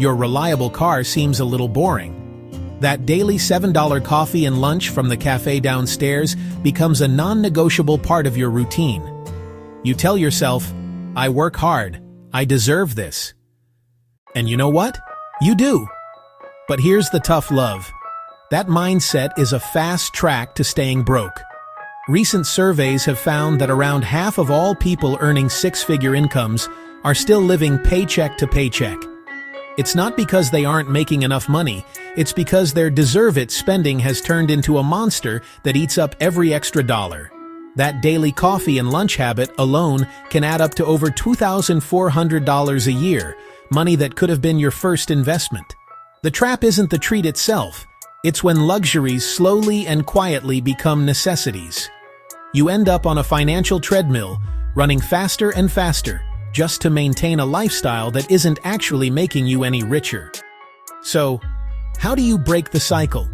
Your reliable car seems a little boring. That daily $7 coffee and lunch from the cafe downstairs becomes a non-negotiable part of your routine. You tell yourself, I work hard, I deserve this. And you know what? You do. But here's the tough love. That mindset is a fast track to staying broke. Recent surveys have found that around half of all people earning six-figure incomes are still living paycheck to paycheck. It's not because they aren't making enough money, it's because their deserve-it spending has turned into a monster that eats up every extra dollar. That daily coffee and lunch habit alone can add up to over $2,400 a year, money that could have been your first investment. The trap isn't the treat itself, it's when luxuries slowly and quietly become necessities. You end up on a financial treadmill, running faster and faster, just to maintain a lifestyle that isn't actually making you any richer. So, how do you break the cycle?